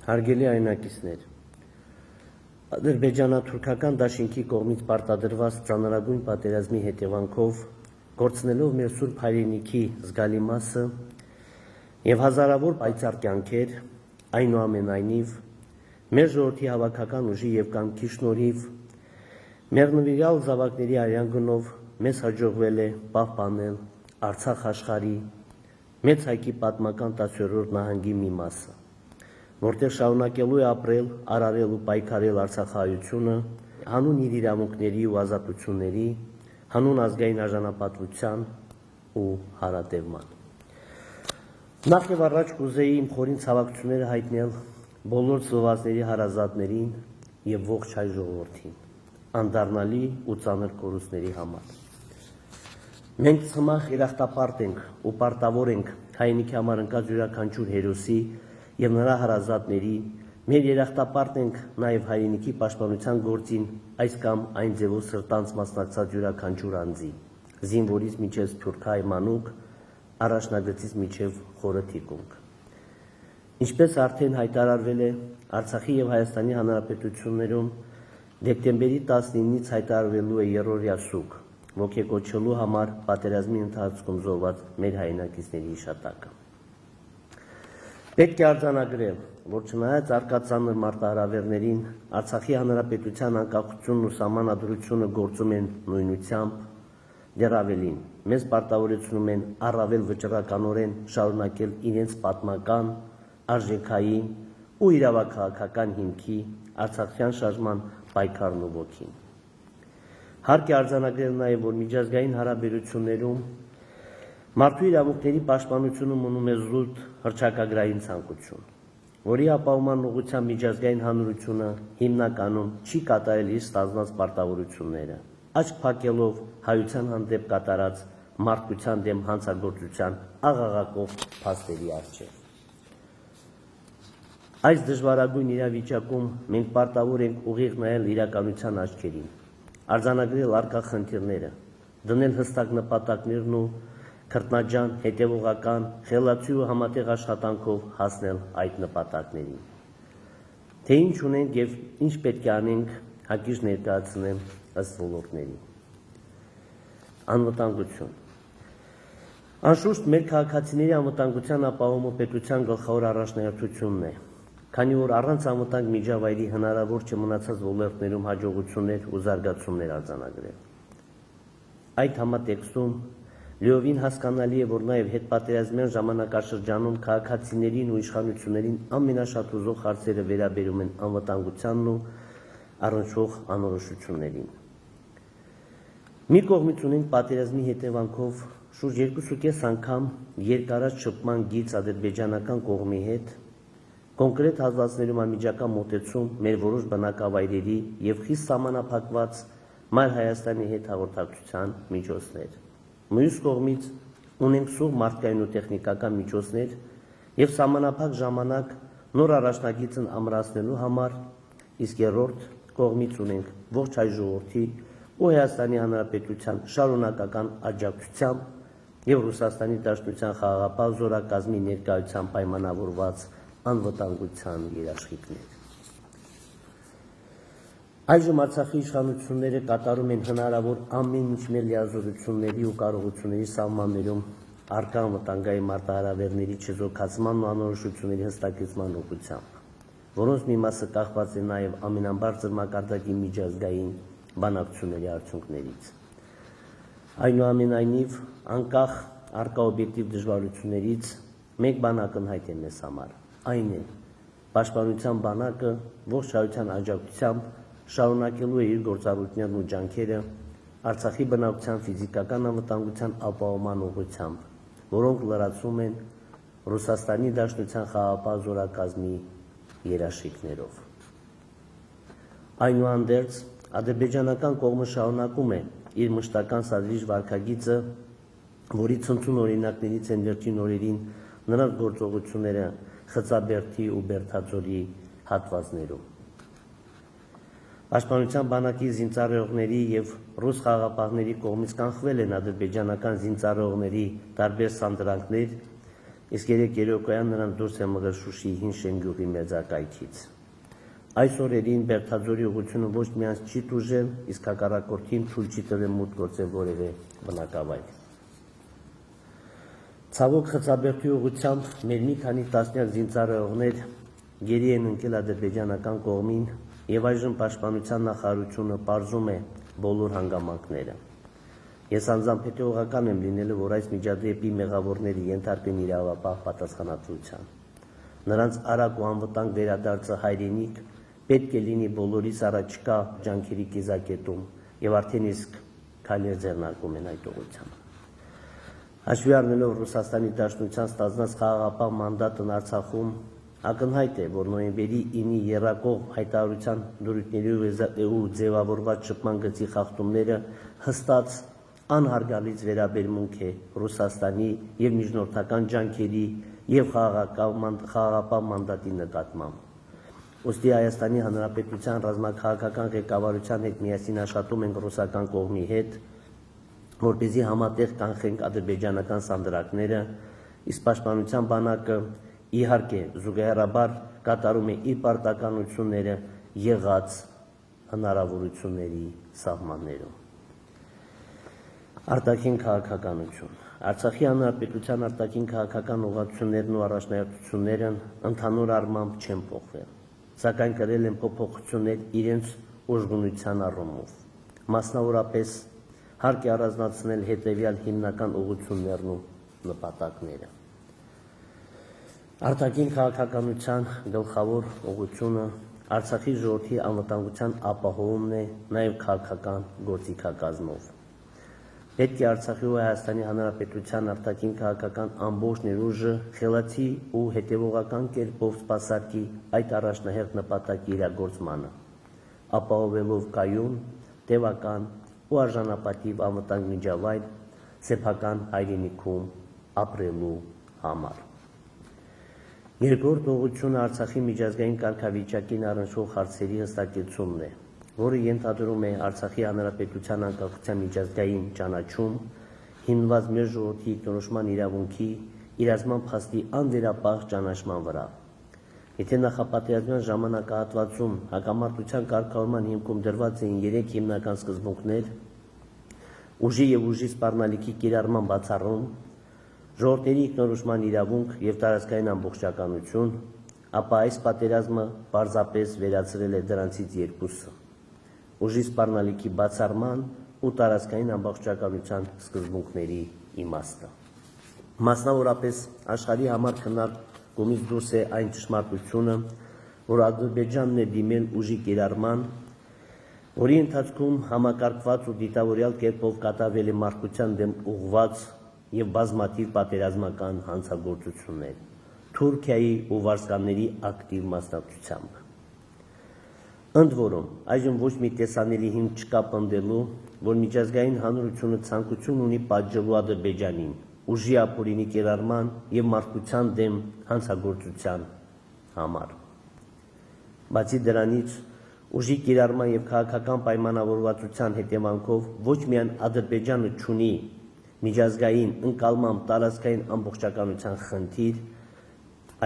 Հարգելի այնակիցներ, ադրբեջանա-թուրքական դաշինքի կողմից պարտադրված ծանրագույն պատերազմի հետևանքով կորցնելով մեր սուրբ հայրենիքի զգալի մասը եւ հազարավոր պայծառ կյանքեր, այնուամենայնիվ մեր ժողովրդի հավաքական ուժի եւ կամքի շնորհիվ մեր նվիրյալ զավակների արյան գնով մեզ հաջողվել է պահպանել Արցախ աշխարհի մեծ հայքի պատմական 10-րդ նահանգի մի մասը, որտեղ շարունակելու է ապրել, արարել ու պայքարել արցախահայությունը հանուն իր իրավունքների ու ազատությունների, հանուն ազգային արժանապատվության ու հարատևման։ Նախ եւ առաջ կուզեի իմ խորին ցավակցությունները հայտնել բոլոր զոհվածների հարազատներին եւ ողջ հայ ժողովրդին, անդառնալի ու ծանր կորուստների համար։ Մենք ցմահ երախտապարտ ենք ու պարտավոր ենք հայրենիքի համար ընկած յուրաքանչյուր հերոսի եւ նրա հարազատների, մեր երախտապարտ ենք նաեւ հայրենիքի պաշտպանության գործին այս կամ այն ձևով սրտանց մասնակցած յուրաքանչյուր անձի, զինվորից մինչեւ սփյուռքահայ մանուկ, առաջնագծից մինչեւ խորը թիկունք։ Ինչպես արդեն հայտարարվել է Արցախի եւ Հայաստանի Հանրապետություններում դեկտեմբերի 19-ից հայտարարվելու է երրորդյա սուկ, ոգեկոչելու համար պատերազմի ընթացքում զոհված մեր հայրենակիցների հիշատակը։ Պետք է արձանագրել, որ չնայած առկա ծանր մարտահրավերներին, Արցախի Հանրապետության անկախությունն ու սահմանադրությունը գործում են նույնությամբ, դեռ ավելին, մեզ պարտավորեցնում են առավել վճռականորեն շարունակել իրենց պատմական, արժեքային ու իրավաքաղաքական հիմքի արցախյան շարժման պայքարն ու ոգին։ Հարկ է արձանագրել նաև, որ միջազգային հարաբերություններում մարդու իրավունքների պաշտպանությունը մնում է զուտ հռչակագրային ցանկություն, որի ապահովման ուղղությամբ միջազգային հանրությունը հիմնականում չի կատարել իր ստանձնած պարտավորությունները, աչք փակելով հայության հանդեպ կատարած մարդկության դեմ հանցագործության աղաղակող փաստերի առջև։ Այս դժվարագույն իրավիճակում մենք պարտավոր ենք ուղիղ նայել իրականության աչքերին, արձանագրել առկա խնդիրները, դնել հստակ նպատակներն ու քրտնաջան, հետևողական, խելացի ու համատեղ աշխատանքով հասնել այդ նպատակներին։ Թե ինչ ունենք եւ ինչ պետք է անենք, հակիրճ ներկայացնեմ ըստ ոլորտների։ Անվտանգություն։ Անշուշտ մեր քաղաքացիների անվտանգության ապահովումը պետության գլխավոր առաջնահերթությունն է, քանի որ առանց անվտանգ միջավայրի հնարավոր չէ մնացած ոլորտներում հաջողություններ ու զարգացումներ արձանագրել։ Այդ համատեքստում լիովին հասկանալի է, որ նաև հետպատերազմյան ժամանակաշրջանում քաղաքացիներին ու իշխանություններին ամենաշատ հուզող հարցերը վերաբերում են անվտանգությանն ու առնչվող անորոշություններին։ Մի կողմից ունենք պատերազմի հետևանքով շուրջ 2.5 անգամ երկարած շփման գիծ ադրբեջանական կողմի հետ, կոնկրետ հատվածներում անմիջական մոտեցում մեր որոշ բնակավայրերի եւ խիստ սահմանափակված Մայր Հայաստանի հետ հաղորդակցության միջոցներ։ Մյուս կողմից ունենք սուղ մարդկային ու տեխնիկական միջոցներ եւ սահմանափակ ժամանակ նոր առաջնագիծն ամրացնելու համար, իսկ երրորդ կողմից ունենք ողջ հայ ժողովրդի ու Հայաստանի Հանրապետության շարունակական աջակցությամբ եւ Ռուսաստանի Դաշնության խաղաղապահ զորակազմի ներկայությամբ պայմանավորված անվտանգության երաշխիքներ։ Այժմ Արցախի իշխանությունները կատարում են հնարավոր ամեն ինչ մեր լիազորությունների ու կարողությունների սահմաններում առկա անվտանգային մարտահրավերների չեզոքացման ու անորոշությունների հստակեցման ուղղությամբ, որոնց մի մասը կախված է նաև ամենաբարձր մակարդակի միջազգային բանակցությունների արդյունքներից։ Այնուամենայնիվ, անկախ առկա օբյեկտիվ դժվարություններից մեկ բան ակնհայտ է մեզ համար, այն է, պաշտպանության բանակը ողջ հայության աջակցությամբ շարունակելու է իր գործառույթներն ու ջանքերը Արցախի բնակության ֆիզիկական անվտանգության ապահովման ուղղությամբ, որոնք լրացում են Ռուսաստանի Դաշնության խաղաղապահ զորակազմի երաշխիքներով։ Այնուհանդերձ, ադրբեջանական կողմը շարունակում է իր մշտական սադրիչ վարքագիծը, որի ցնցուն օրինակներից են վերջին օրերին նրանց գործողությունները Խծաբերդի ու Բերդաձորի հատվածներում։ Պաշտպանության բանակի զինծառայողների եւ ռուս խաղաղապահների կողմից կանխվել են ադրբեջանական զինծառայողների տարբեր սանդրանքներ իսկ 3 երեկոյան նրանց դուրս է մղել Շուշիի հին Շենգյուղի մեծակայքից։ Այս օրերին Բերդաձորի ուղղությունը ոչ միայն չի տուժել, իսկ հակառակորդին թույլ չի տվել մուտք գործել որևէ բնակավայր։ Ցավոք Խծաբերդի ուղղությամբ մեր մի քանի տասնյակ զինծառայողներ գերի են ընկել ադրբեջանական կողմին եւ այժմ պաշտպանության նախարարությունը պարզում է բոլոր հանգամանքները։ Ես անձամբ հետևողական եմ լինելու, որ այս միջադեպի մեղավորները ենթարկվեն իրավապահ պատասխանատվության։ Նրանց արագ ու անվտանգ վերադարձը հայրենիք պետք է լինի բոլորիս առաջկա ջանքերի կիզակետում եւ արդեն իսկ քայլեր ձեռնարկում են այդ ուղղությամբ։ Հաշվի առնելով Ռուսաստանի Դաշնության ստանձնած խաղաղապահ մանդատն Արցախում, ակնհայտ է, որ նոյեմբերի 9-ի եռակողմ հայտարարության դրույթների ու ձևավորված շփման գծի խախտումները հստակ անհարգալից վերաբերմունք է Ռուսաստանի եւ միջնորդական ջանքերի եւ խաղաղապահ մանդատի նկատմամբ։ Ուստի Հայաստանի Հանրապետության ռազմաքաղաքական ղեկավարության հետ միասին աշխատում ենք ռուսական կողմի հետ, որպեսզի համատեղ կանխենք ադրբեջանական սանդրակները, իսկ պաշտպանության բանակը իհարկե զուգահեռաբար կատարում է իր պարտականությունները եղած հնարավորությունների սահմաններում։ Արտաքին քաղաքականություն։ Արցախի հանրապետության արտաքին քաղաքական ուղղություններն ու առաջնահերթություններն ընդհանուր առմամբ չեն փոխվել, սակայն կրել են փոփոխություններ իրենց ուժգնության առումով։ Մասնավորապես հարկ է առանձնացնել հետևյալ հիմնական ուղղություններն ու նպատակները։ Արտաքին քաղաքականության գլխավոր ուղղությունը Արցախի ժողովրդի անվտանգության ապահովումն է նաև քաղաքական գործիքակազմով։ Պետք է Արցախի ու Հայաստանի Հանրապետության արտաքին քաղաքական ամբողջ ներուժը խելացի ու հետևողական կերպով սպասարկի այդ առաջնահերթ նպատակի իրագործմանը, ապահովելով կայուն, տևական ու արժանապատիվ անվտանգ միջավայր սեփական հայրենիքում ապրելու համար։ Երկրորդ ուղղությունը Արցախի միջազգային կարգավիճակին առնչվող հարցերի հստակեցումն է, որը ենթադրում է Արցախի հանրապետության անկախության միջազգային ճանաչում, հիմնված մեր ժողովրդի ինքնորոշման իրավունքի իրացման փաստի անվերապահ ճանաչման վրա։ Եթե նախապատերազմյան ժամանակահատվածում հակամարտության կարգավորման հիմքում դրված էին 3 հիմնական սկզբունքներ՝ ուժի եւ ուժի սպառնալիքի կիրառման բացառում, ժողովրդների ինքնորոշման իրավունք եւ տարածքային ամբողջականություն, ապա այս պատերազմը պարզապես վերացրել է դրանցից երկուսը՝ ուժի սպառնալիքի բացառման ու տարածքային ամբողջականության սկզբունքների իմաստը։ Մասնավորապես աշխարհի համար քննարկումից դուրս է այն ճշմարտությունը, որ Ադրբեջանն է դիմել ուժի կիրառման, որի ընթացքում համակարգված ու դիտավորյալ կերպով կատարվել է մարդկության դեմ ուղղված եւ բազմաթիվ պատերազմական հանցագործություններ Թուրքիայի ու վարձկանների ակտիվ մասնակցությամբ։ Ընդ որում, այժմ ոչ մի տեսանելի հիմք չկա պնդելու, որ միջազգային հանրությունը ցանկություն ունի պատժելու Ադրբեջանին ուժի ապօրինի կիրառման եւ մարդկության դեմ հանցագործության համար։ Բացի դրանից, ուժի կիրառման եւ քաղաքական պայմանավորվածության հետևանքով ոչ միայն Ադրբեջանը չունի միջազգային ընկալմամբ տարածքային ամբողջականության խնդիր,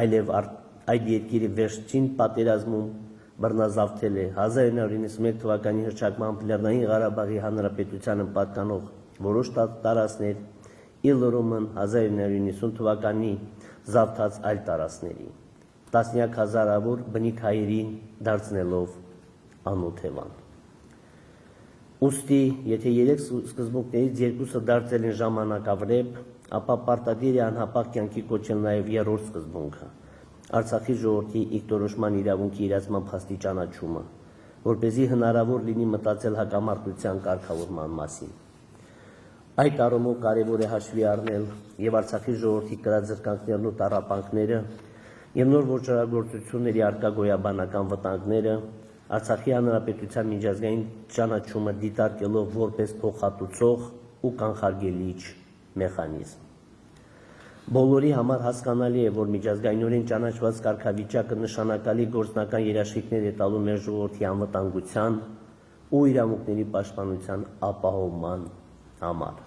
այլև այդ երկիրը վերջին պատերազմում բռնազավթել է 1991 թվականի հռչակմամբ Լեռնային Ղարաբաղի Հանրապետությանը պատկանող որոշ տարածքներ, Իլրոմն 1990 թվականի զավթած այլ տարածքների, տասնյակ հազարավոր բնիկ հայերին դարձնելով անօթևան։ Ուստի, եթե 3 սկզբունքներից երկուսը դարձել են ժամանակավրեպ, ապա պարտադիր է անհապաղ կյանքի կոչել նաև 3-րդ սկզբունքը՝ Արցախի ժողովրդի ինքնորոշման իրավունքի իրացման փաստի ճանաչումը, որպեսզի հնարավոր լինի մտածել հակամարտության կարգավորման մասին։ Այդ առումով կարևոր է հաշվի առնել եւ Արցախի ժողովրդի կրած զրկանքներն ու տառապանքները եւ նոր ոչռագործությունների արկա գոյաբանական վտանգները, Արցախի հանրապետության միջազգային ճանաչումը դիտարկելով որպես փոխհատուցող ու կանխարգելիչ մեխանիզմ։ Բոլորի համար հասկանալի է, որ միջազգայինորեն ճանաչված կարգավիճակը նշանակալի գործնական երաշխիքներ է տալու մեր ժողովրդի անվտանգության ու իրավունքների պաշտպանության ապահովման համար։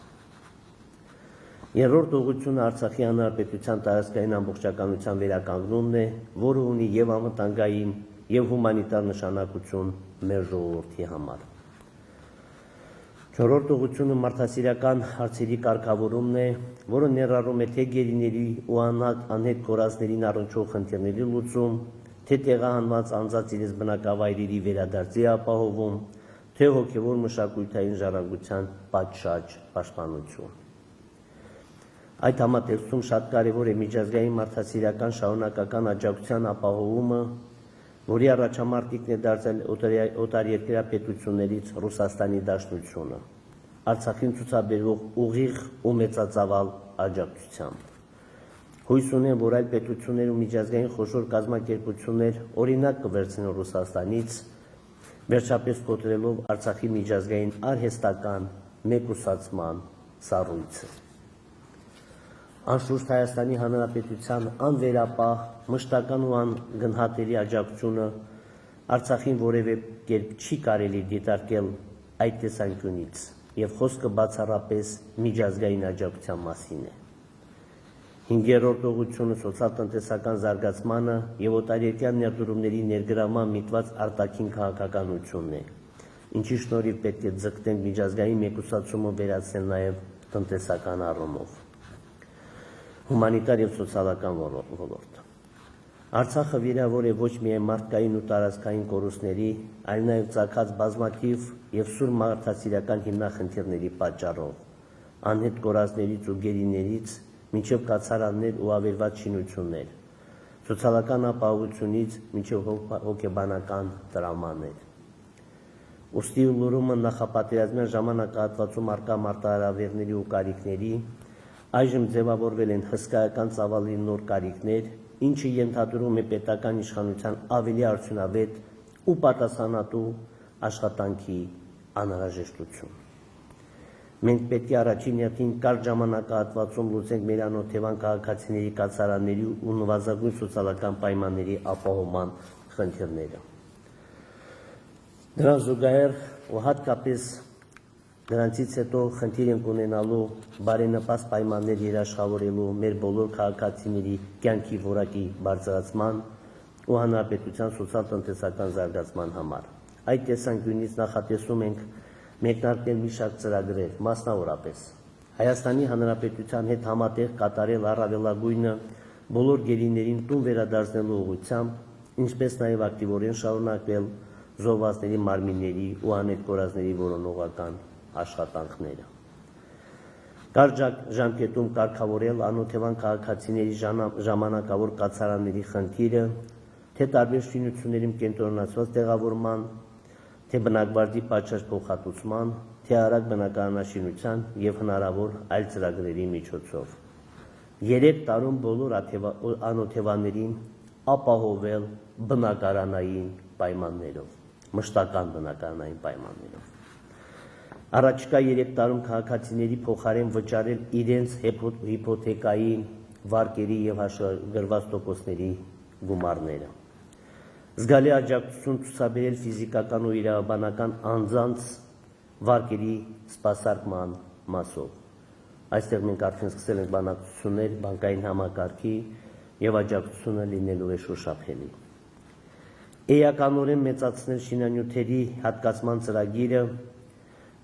Երրորդ ուղղությունը Արցախի հանրապետության տարածքային ամբողջականության վերականգնումն է, որը ունի եւ անվտանգային եւ հումանիտար նշանակություն մեր ժողովրդի համար։ Չորրորդ ուղղությունը մարդասիրական հարցերի կարգավորումն է, որը ներառում է թե գերիների ու անհետ կորածներին առնչվող խնդիրների լուծում, թե տեղահանված անձանց իրենց բնակավայրերի վերադարձի ապահովում, թե հոգևոր մշակութային ժառանգության պատշաճ պաշտպանություն։ Այդ համատեքստում շատ կարևոր է միջազգային մարդասիրական շարունակական աջակցության ապահովումը, որի առաջամարտիկն է դարձել օտարերկրյա պետություններից Ռուսաստանի Դաշնությունը, Արցախին ցուցաբերվող ուղիղ ու մեծածավալ աջակցությամբ։ Հույս ունեմ, որ այլ պետություններ ու միջազգային խոշոր կազմակերպություններ օրինակ կվերցնեն Ռուսաստանից, վերջապես կոտրելով Արցախի միջազգային արհեստական մեկուսացման սառույցը։ Անշուշտ Հայաստանի Հանրապետության անվերապահ, մշտական ու անգնահատելի աջակցությունը Արցախին որևէ կերպ չի կարելի դիտարկել այդ տեսանկյունից, եւ խոսքը բացառապես միջազգային աջակցության մասին է։ Հինգերորդ ուղղությունը սոցիալ-տնտեսական զարգացմանը եւ օտարերկրյա ներդրումների ներգրավման միտված արտաքին քաղաքականությունն է, ինչի շնորհիվ պետք է ձգտենք միջազգային մեկուսացումը վերացնել նաեւ տնտեսական առումով։ Հումանիտար եւ սոցիալական ոլորտ։ Արցախը վիրավոր է ոչ միայն մարդկային ու տարածքային կորուստների, այլ նաեւ ծագած բազմաթիվ եւ սուր մարդասիրական հիմնախնդիրների պատճառով, անհետ կորածներից ու գերիներից մինչև կացարաններ ու ավերված շինություններ, սոցիալական ապահովությունից մինչև հոգեբանական տրավմաներ։ Ուստի լուրումը նախապատերազմյան ժամանակահատվածում առկա մարտահրավերների ու կարիքների այժմ ձևավորվել են հսկայական ծավալի նոր կարիքներ, ինչը ենթադրում է պետական իշխանության ավելի արդյունավետ ու պատասխանատու աշխատանքի անհրաժեշտություն։ Մենք պետք է առաջին հերթին կարճ ժամանակահատվածում լուծենք մեր անօթևան քաղաքացիների կացարանների ու նվազագույն սոցիալական պայմանների ապահովման խնդիրները։ Դրան զուգահեռ ու հատկապես դրանցից հետո խնդիր ենք ունենալու բարենպաստ պայմաններ երաշխավորելու մեր բոլոր քաղաքացիների կյանքի որակի բարձրացման ու հանրապետության սոցիալ-տնտեսական զարգացման համար։ Այդ տեսանկյունից նախատեսում ենք մեկնարկել մի շարք ծրագրեր, մասնավորապես Հայաստանի Հանրապետության հետ համատեղ կատարել առավելագույնը բոլոր գերիներին տուն վերադարձնելու ուղղությամբ, ինչպես նաև ակտիվորեն շարունակվել զոհվածների մարմինների ու անհետ կորածների որոնողական աշխատանքները։ Կարճ ժամկետում կարգավորել անօթևան քաղաքացիների ժամանակավոր կացարանների խնդիրը, թե տարբեր շինություններում կենտրոնացված տեղավորման, թե բնակվարձի պատշաճ փոխհատուցման, թե արագ բնակարանաշինության եւ հնարավոր այլ ծրագրերի միջոցով։ 3 տարում բոլոր անօթևաներին ապահովել բնակարանային պայմաններով, մշտական բնակարանային պայմաններով։ Առաջիկա 3 տարում քաղաքացիների փոխարեն վճարել իրենց հիփոթեկային վարկերի եւ հաշվագրված տոկոսների գումարները։ Զգալի աջակցություն ցուցաբերել ֆիզիկական ու իրավաբանական անձանց վարկերի սպասարկման մասով։ Այստեղ մենք արդեն սկսել ենք բանակցություններ բանկային համակարգի եւ աջակցությունը լինելու է շոշափելի։ Էականորեն մեծացնել շինանյութերի հատկացման ծրագիրը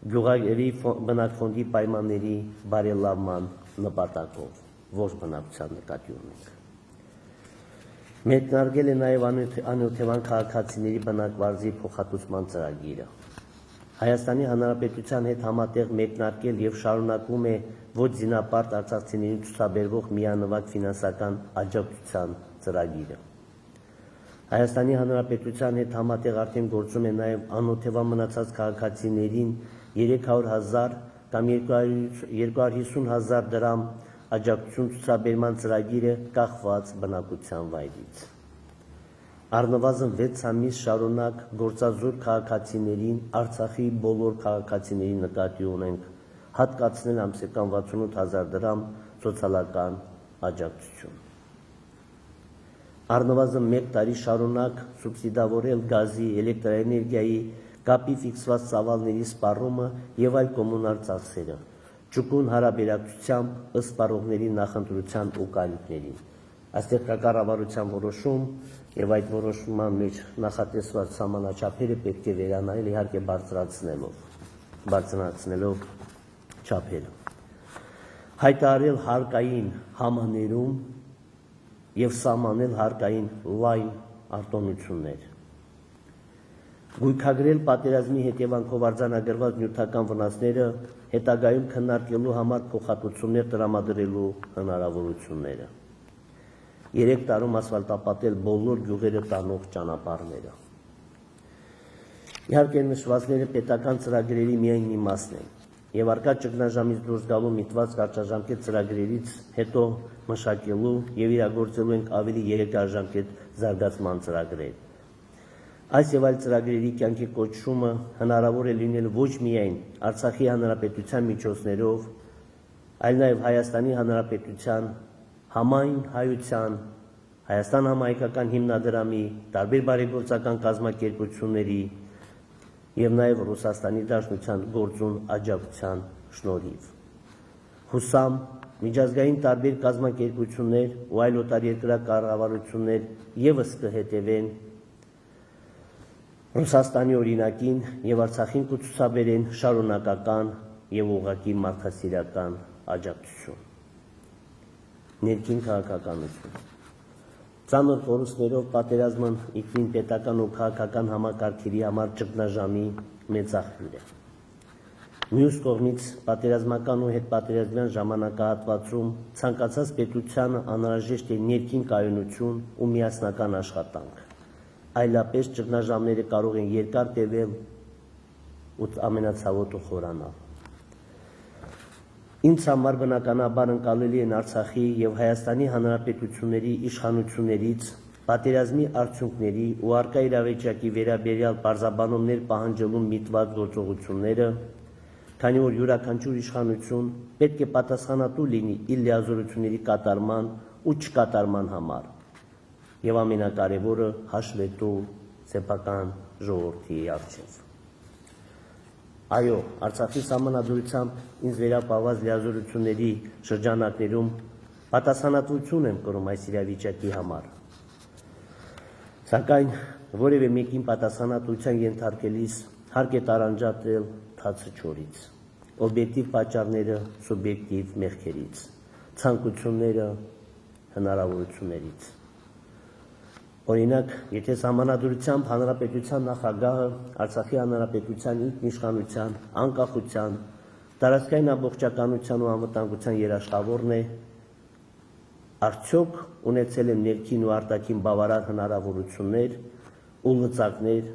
գյուղերի բնակֆոնդի պայմանների բարելավման նպատակով, ոչ բնակության նկատի ունենք։ Մեկնարկել է նաև անօթևան քաղաքացիների բնակվարձի փոխհատուցման ծրագիրը։ Հայաստանի Հանրապետության հետ համատեղ մեկնարկել եւ շարունակվում է ոչ զինապարտ արցախցիներին ցուցաբերվող միանվագ ֆինանսական աջակցության ծրագիրը։ Հայաստանի Հանրապետության հետ համատեղ արդեն գործում է նաև անօթևան մնացած քաղաքացիներին 300,000 կամ 250,000 դրամ աջակցություն ցուցաբերման ծրագիրը կախված բնակության վայրից։ Առնվազն 6 ամիս շարունակ գործազուրկ քաղաքացիներին Արցախի բոլոր քաղաքացիների նկատի ունենք հատկացնել ամսական 68,000 դրամ սոցիալական աջակցություն։ Առնվազն 1 տարի շարունակ սուբսիդավորել գազի, էլեկտրաէներգիայի, կապի ֆիքսված ծավալների սպառումը եւ այլ կոմունալ ծախսերը, ճկուն հարաբերակցությամբ ըստ պարողների նախընտրության ու կարիքներին։ Այստեղ կա կառավարության որոշում եւ այդ որոշման մեջ նախատեսված սահմանաչափերը պետք է վերանայել իհարկե բարձրացնելով չափերը։ Հայտարարել հարկային համաներում եւ սահմանել հարկային լայն արտոնություններ։ Գույքագրել պատերազմի հետևանքով արձանագրված նյութական վնասները հետագայում քննարկելու համար փոխհատուցումներ տրամադրելու հնարավորությունները։ 3 տարում ասֆալտապատել բոլոր գյուղերը տանող ճանապարհները։ Իհարկե նշվածները պետական ծրագրերի միայն մի մասն են եւ արկա ճգնաժամից դուրս գալու միտված կարճաժամկետ ծրագրերից հետո մշակելու եւ իրագործելու ենք ավելի երկարաժամկետ զարգացման ծրագրեր։ Այս եւ այլ ծրագրերի կյանքի կոչումը հնարավոր է լինել ոչ միայն Արցախի հանրապետության միջոցներով, այլ նաեւ Հայաստանի հանրապետության համայն հայության, Հայաստան համահայկական հիմնադրամի, տարբեր բարեգործական կազմակերպությունների եւ նաեւ Ռուսաստանի Դաշնության գործուն աջակցության շնորհիվ։ Հուսամ միջազգային տարբեր կազմակերպություններ ու այլ օտարերկրյա կառավարություններ եւս կհետևեն Ռուսաստանի օրինակին եւ Արցախին կցուցաբերեն շարունակական եւ ուղղակի մարդասիրական աջակցություն։ Ներքին քաղաքականություն։ Ծանր կորուստներով պատերազմն ինքնին պետական ու քաղաքական համակարգերի համար ճգնաժամի մեծ աղբյուր է։ Մյուս կողմից պատերազմական ու հետպատերազմյան ժամանակահատվածում ցանկացած պետությանը անհրաժեշտ է ներքին կայունություն ու միասնական աշխատանք։ Այլապես ճգնաժամերը կարող են երկար տևել ու ամենացավոտը խորանալ։ Ինձ համար բնականաբար ընկալելի են Արցախի եւ Հայաստանի հանրապետությունների իշխանություններից պատերազմի արդյունքների ու արկա իրավիճակի վերաբերյալ պարզաբանումներ պահանջելու միտված գործողությունները, քանի որ յուրաքանչյուր իշխանություն պետք է պատասխանատու լինի իր լիազորությունների կատարման ու չկատարման համար եւ ամենակարևորը հաշվետու սեփական ժողովրդի առջև։ Այո, Արցախի սահմանադրությամբ ինձ վերապահված լիազորությունների շրջանակներում պատասխանատվություն եմ կրում այս իրավիճակի համար։ Սակայն որևէ մեկին պատասխանատվության ենթարկելիս հարկ է տարանջատել թացը չորից, օբյեկտիվ պատճառները սուբյեկտիվ մեղքերից, ցանկությունները հնարավորություններից։ Օրինակ, եթե սահմանադրությամբ հանրապետության նախագահը Արցախի հանրապետության ինքնիշխանության, անկախության, տարածքային ամբողջականության ու անվտանգության երաշխավորն է, արդյոք ունեցել է ներքին ու արտաքին բավարար հնարավորություններ ու լծակներ